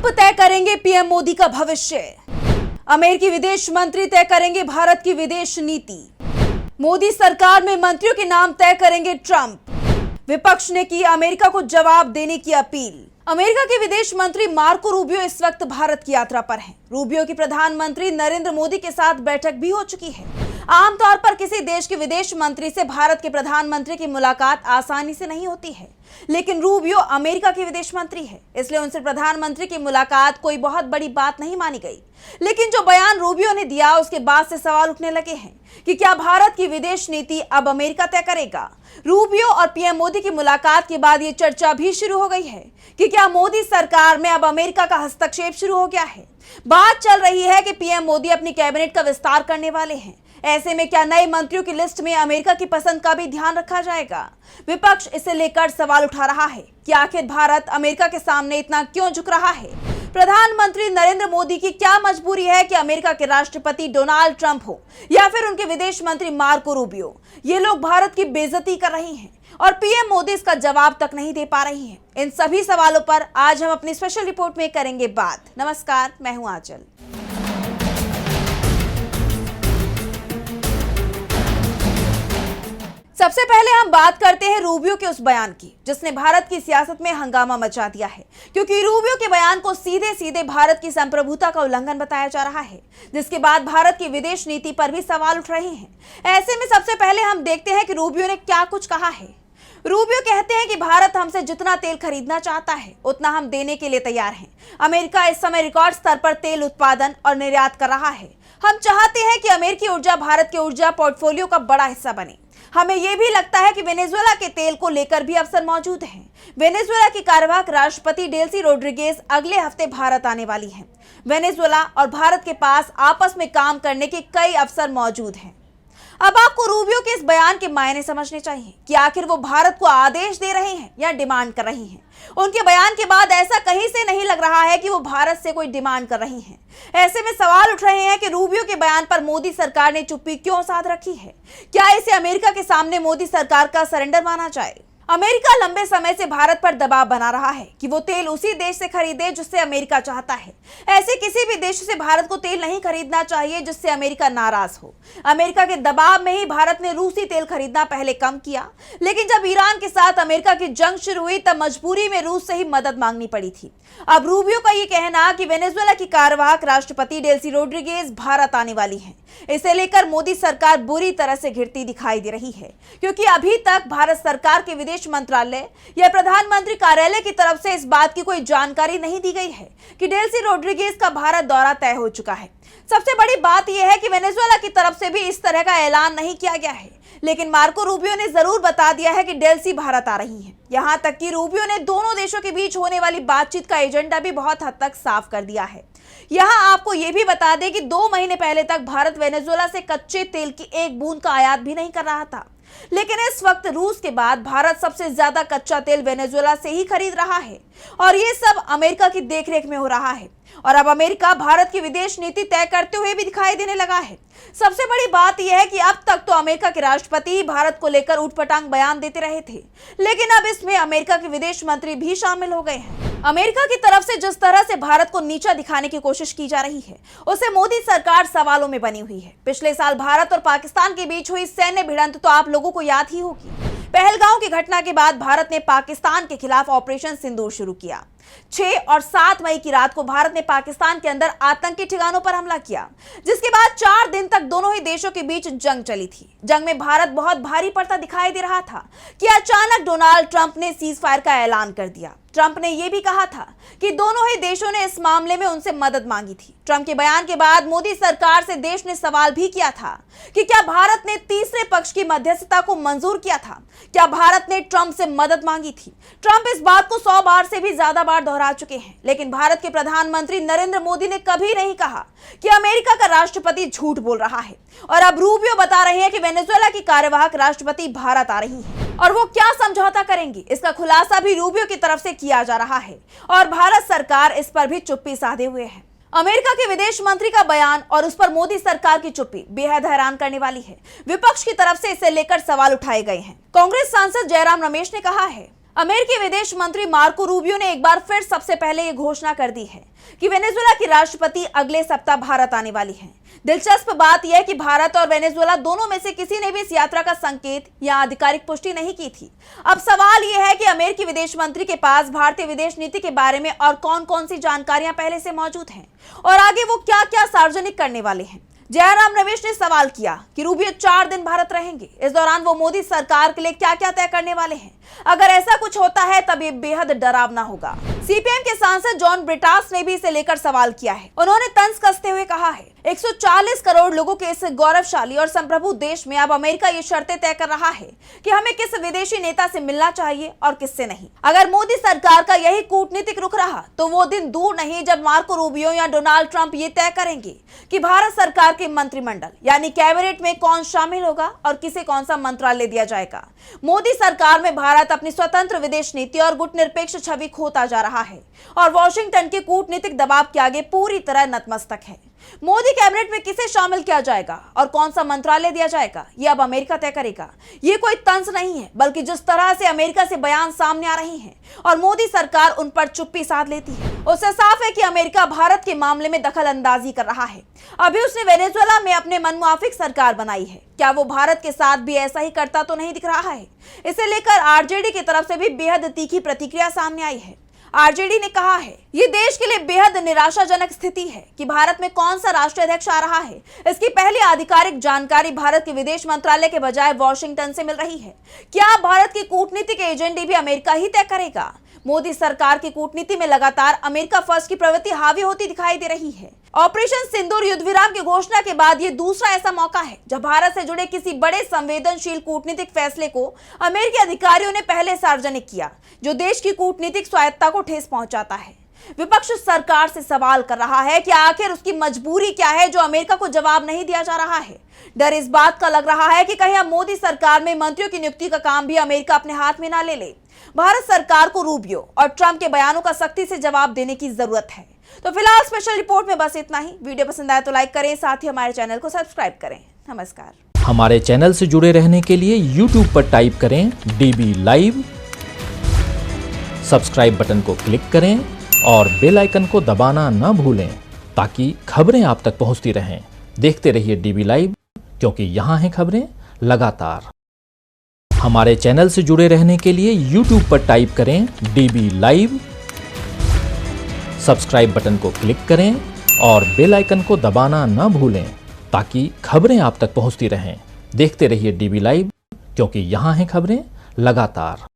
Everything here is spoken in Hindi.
ट्रंप तय करेंगे पीएम मोदी का भविष्य। अमेरिकी विदेश मंत्री तय करेंगे भारत की विदेश नीति। मोदी सरकार में मंत्रियों के नाम तय करेंगे ट्रंप। विपक्ष ने की अमेरिका को जवाब देने की अपील। अमेरिका के विदेश मंत्री मार्को रूबियो इस वक्त भारत की यात्रा पर हैं। रूबियो की प्रधानमंत्री नरेंद्र मोदी के साथ बैठक भी हो चुकी है। आमतौर पर किसी देश के विदेश मंत्री से भारत के प्रधानमंत्री की मुलाकात आसानी से नहीं होती है, लेकिन रूबियो अमेरिका के विदेश मंत्री है, इसलिए उनसे प्रधानमंत्री की मुलाकात कोई बहुत बड़ी बात नहीं मानी गई। लेकिन जो बयान रूबियो ने दिया उसके बाद से सवाल उठने लगे हैं कि क्या भारत की विदेश नीति अब अमेरिका तय करेगा। रूबियो और पीएम मोदी की मुलाकात के बाद ये चर्चा भी शुरू हो गई है कि क्या मोदी सरकार में अब अमेरिका का हस्तक्षेप शुरू हो गया है। बात चल रही है कि पीएम मोदी अपनी कैबिनेट का विस्तार करने वाले हैं। ऐसे में क्या नए मंत्रियों की लिस्ट में अमेरिका की पसंद का भी ध्यान रखा जाएगा। विपक्ष इसे लेकर सवाल उठा रहा है कि आखिर भारत अमेरिका के सामने इतना क्यों झुक रहा है। प्रधानमंत्री नरेंद्र मोदी की क्या मजबूरी है कि अमेरिका के राष्ट्रपति डोनाल्ड ट्रंप हो या फिर उनके विदेश मंत्री मार्को रूबियो, ये लोग भारत की बेइज्जती कर रहे हैं और पीएम मोदी इसका जवाब तक नहीं दे पा रही हैं। इन सभी सवालों पर आज हम अपनी स्पेशल रिपोर्ट में करेंगे बात। नमस्कार, मैं हूं आंचल। सबसे पहले हम बात करते हैं रूबियो के उस बयान की जिसने भारत की सियासत में हंगामा मचा दिया है, क्योंकि रूबियो के बयान को सीधे सीधे भारत की संप्रभुता का उल्लंघन बताया जा रहा है, जिसके बाद भारत की विदेश नीति पर भी सवाल उठ रहे हैं। ऐसे में सबसे पहले हम देखते हैं कि रूबियो ने क्या कुछ कहा है। रूबियो कहते हैं कि भारत हमसे जितना तेल खरीदना चाहता है उतना हम देने के लिए तैयार हैं। अमेरिका इस समय रिकॉर्ड स्तर पर तेल उत्पादन और निर्यात कर रहा है। हम चाहते हैं कि अमेरिकी ऊर्जा भारत के ऊर्जा पोर्टफोलियो का बड़ा हिस्सा बने। हमें यह भी लगता है कि वेनेजुएला के तेल को लेकर भी अवसर मौजूद हैं। वेनेजुएला की कार्यवाहक राष्ट्रपति डेल्सी रोड्रिगेज अगले हफ्ते भारत आने वाली हैं। वेनेजुएला और भारत के पास आपस में काम करने के कई अवसर मौजूद हैं। अब आपको रूबियो के इस बयान के मायने समझने चाहिए कि आखिर वो भारत को आदेश दे रहे हैं या डिमांड कर रही हैं। उनके बयान के बाद ऐसा कहीं से नहीं लग रहा है कि वो भारत से कोई डिमांड कर रही हैं। ऐसे में सवाल उठ रहे हैं कि रूबियो के बयान पर मोदी सरकार ने चुप्पी क्यों साध रखी है। क्या इसे अमेरिका के सामने मोदी सरकार का सरेंडर माना जाए। अमेरिका लंबे समय से भारत पर दबाव बना रहा है कि वो तेल उसी देश से खरीदे जिससे अमेरिका चाहता है। ऐसे किसी भी देश से भारत को तेल नहीं खरीदना चाहिए जिससे अमेरिका नाराज हो। अमेरिका के दबाव में ही भारत ने रूसी तेल खरीदना पहले कम किया, लेकिन जब ईरान के साथ अमेरिका की जंग शुरू हुई तब मजबूरी में रूस से ही मदद मांगनी पड़ी थी। अब रूबियो का ये कहना कि वेनेजुएला की कार्यवाहक राष्ट्रपति डेल्सी रोड्रिगेज भारत आने वाली है, इसे लेकर मोदी सरकार बुरी तरह से घिरती दिखाई दे रही है, क्योंकि अभी तक भारत सरकार के विदेश मंत्रालय या प्रधानमंत्री कार्यालय की तरफ से इस बात की कोई जानकारी नहीं दी गई है कि डेल्सी रोड्रिगेज का भारत दौरा तय हो चुका है। सबसे बड़ी बात यह है कि वेनेजुएला की तरफ से भी इस तरह का ऐलान नहीं किया गया है, लेकिन मार्को रूबियो ने जरूर बता दिया है कि डेल्सी भारत आ रही हैं। यहां तक कि रूबियो ने दोनों देशों के बीच होने वाली बातचीत का एजेंडा भी बहुत हद तक साफ कर दिया है। यहां आपको यह भी बता दें कि 2 महीने पहले तक भारत वेनेजुएला से कच्चे तेल की एक बूंद का आयात भी नहीं कर रहा था, लेकिन इस वक्त रूस के बाद भारत सबसे ज्यादा कच्चा तेल वेनेजुएला से ही खरीद रहा है और ये सब अमेरिका की देखरेख में हो रहा है। और अब अमेरिका भारत की विदेश नीति तय करते हुए भी दिखाई देने लगा है। सबसे बड़ी बात यह है कि अब तक तो अमेरिका के राष्ट्रपति भारत को लेकर ऊटपटांग बयान देते रहे थे, लेकिन अब इसमें अमेरिका के विदेश मंत्री भी शामिल हो गए हैं। अमेरिका की तरफ से जिस तरह से भारत को नीचा दिखाने की कोशिश की जा रही है उससे मोदी सरकार सवालों में बनी हुई है। पिछले साल भारत और पाकिस्तान के बीच हुई सैन्य भिड़ंत तो आप लोगों को याद ही होगी। पहलगांव की घटना के बाद भारत ने पाकिस्तान के खिलाफ ऑपरेशन सिंदूर शुरू किया। 6 और 7 मई की रात को भारत ने पाकिस्तान के अंदर आतंकी ठिकानों पर हमला किया, जिसके बाद 4 दिन तक दोनों ही देशों के बीच जंग चली थी। जंग में भारत बहुत भारी पड़ता दिखाई दे रहा था कि अचानक डोनाल्ड ट्रंप ने सीज फायर का ऐलान कर दिया। ट्रंप ने यह भी कहा था कि दोनों ही देशों ने इस मामले में उनसे मदद मांगी थी। ट्रंप के बयान के बाद मोदी सरकार से देश ने सवाल भी किया था कि क्या भारत ने तीसरे पक्ष की मध्यस्थता को मंजूर किया था। क्या भारत ने ट्रंप से मदद मांगी थी। ट्रंप इस बात को 100 बार से भी ज्यादा बार दोहरा चुके हैं, लेकिन भारत के प्रधानमंत्री नरेंद्र मोदी ने कभी नहीं कहा कि अमेरिका का राष्ट्रपति झूठ बोल रहा है। और अब रूबियो बता रहे हैं कि वेनेजुएला की कार्यवाहक राष्ट्रपति भारत आ रही है और वो क्या समझौता करेंगी, इसका खुलासा भी रूबियो की तरफ से किया जा रहा है और भारत सरकार इस पर भी चुप्पी साधे हुए है। अमेरिका के विदेश मंत्री का बयान और उस पर मोदी सरकार की चुप्पी बेहद हैरान करने वाली है। विपक्ष की तरफ से इसे लेकर सवाल उठाए गए हैं। कांग्रेस सांसद जयराम रमेश ने कहा है, अमेरिकी विदेश मंत्री मार्को रूबियो ने एक बार फिर सबसे पहले ये घोषणा कर दी है कि वेनेजुएला की राष्ट्रपति अगले सप्ताह भारत आने वाली हैं। दिलचस्प बात यह है कि भारत और वेनेजुएला दोनों में से किसी ने भी इस यात्रा का संकेत या आधिकारिक पुष्टि नहीं की थी। अब सवाल यह है कि अमेरिकी विदेश मंत्री के पास भारतीय विदेश नीति के बारे में और कौन कौन सी जानकारियां पहले से मौजूद हैं और आगे वो क्या क्या सार्वजनिक करने वाले हैं। जयराम रमेश ने सवाल किया कि रूबियो 4 दिन भारत रहेंगे, इस दौरान वो मोदी सरकार के लिए क्या क्या तय करने वाले हैं। अगर ऐसा कुछ होता है तब ये बेहद डरावना होगा। सीपीएम के सांसद जॉन ब्रिटास ने भी इसे लेकर सवाल किया है। उन्होंने तंज कसते हुए कहा है 140 करोड़ लोगों के इस गौरवशाली और संप्रभु देश में अब अमेरिका ये शर्तें तय कर रहा है कि हमें किस विदेशी नेता से मिलना चाहिए और किससे नहीं। अगर मोदी सरकार का यही कूटनीतिक रुख रहा तो वो दिन दूर नहीं जब मार्को रूबियो या डोनाल्ड ट्रंप ये तय करेंगे कि भारत सरकार के मंत्रिमंडल यानी कैबिनेट में कौन शामिल होगा और किसे कौन सा मंत्रालय दिया जाएगा। मोदी सरकार में भारत अपनी स्वतंत्र विदेश नीति और गुटनिरपेक्ष छवि खोता जा रहा है और वॉशिंगटन के कूटनीतिक दबाव के आगे पूरी तरह नतमस्तक है। मोदी कैबिनेट में किसे शामिल किया जाएगा और कौन सा मंत्रालय दिया जाएगा ये अब अमेरिका तय करेगा। ये कोई तंज नहीं है, बल्कि जिस तरह से अमेरिका से बयान सामने आ रहे हैं और मोदी सरकार उन पर चुप्पी साध लेती है, उससे साफ है कि अमेरिका भारत के मामले में दखल अंदाजी कर रहा है। अभी उसने वेनेजुएला में अपने मनमुआफिक सरकार बनाई है, क्या वो भारत के साथ भी ऐसा ही करता तो नहीं दिख रहा है। इसे लेकर आरजेडी की तरफ से भी बेहद तीखी प्रतिक्रिया सामने आई है। आरजेडी ने कहा है ये देश के लिए बेहद निराशाजनक स्थिति है कि भारत में कौन सा राष्ट्रीय अध्यक्ष आ रहा है। इसकी पहली आधिकारिक जानकारी भारत के विदेश मंत्रालय के बजाय वॉशिंगटन से मिल रही है। क्या भारत की कूटनीतिक एजेंडे भी अमेरिका ही तय करेगा। मोदी सरकार की कूटनीति में लगातार अमेरिका फर्स्ट की प्रवृत्ति हावी होती दिखाई दे रही है। ऑपरेशन सिंदूर युद्ध विराम की घोषणा के बाद ये दूसरा ऐसा मौका है जब भारत से जुड़े किसी बड़े संवेदनशील कूटनीतिक फैसले को अमेरिकी अधिकारियों ने पहले सार्वजनिक किया, जो देश की कूटनीतिक स्वायत्तता को ठेस पहुंचाता है। विपक्ष सरकार से सवाल कर रहा है कि आखिर उसकी मजबूरी क्या है जो अमेरिका को जवाब नहीं दिया जा रहा है। डर इस बात का लग रहा है कि कहीं अब मोदी सरकार में मंत्रियों की नियुक्ति का काम भी अमेरिका अपने हाथ में ना ले ले। भारत सरकार को रूबियो और ट्रंप के बयानों का सख्ती से जवाब देने की जरूरत है। तो फिलहाल स्पेशल रिपोर्ट में बस इतना ही। वीडियो पसंद आए तो लाइक करें, साथ ही हमारे चैनल को सब्सक्राइब करें। नमस्कार। हमारे चैनल से जुड़े रहने के लिए YouTube पर टाइप करें DB लाइव, सब्सक्राइब बटन को क्लिक करें और बेल आइकन को दबाना न भूलें ताकि खबरें आप तक पहुंचती रहें। देखते रहिए DB लाइव, क्योंकि यहाँ हैं खबरें लगातार। हमारे चैनल से जुड़े रहने के लिए YouTube पर टाइप करें DB लाइव, सब्सक्राइब बटन को क्लिक करें और बेल आइकन को दबाना न भूलें ताकि खबरें आप तक पहुंचती रहें। देखते रहिए DB लाइव, क्योंकि यहाँ हैं खबरें लगातार।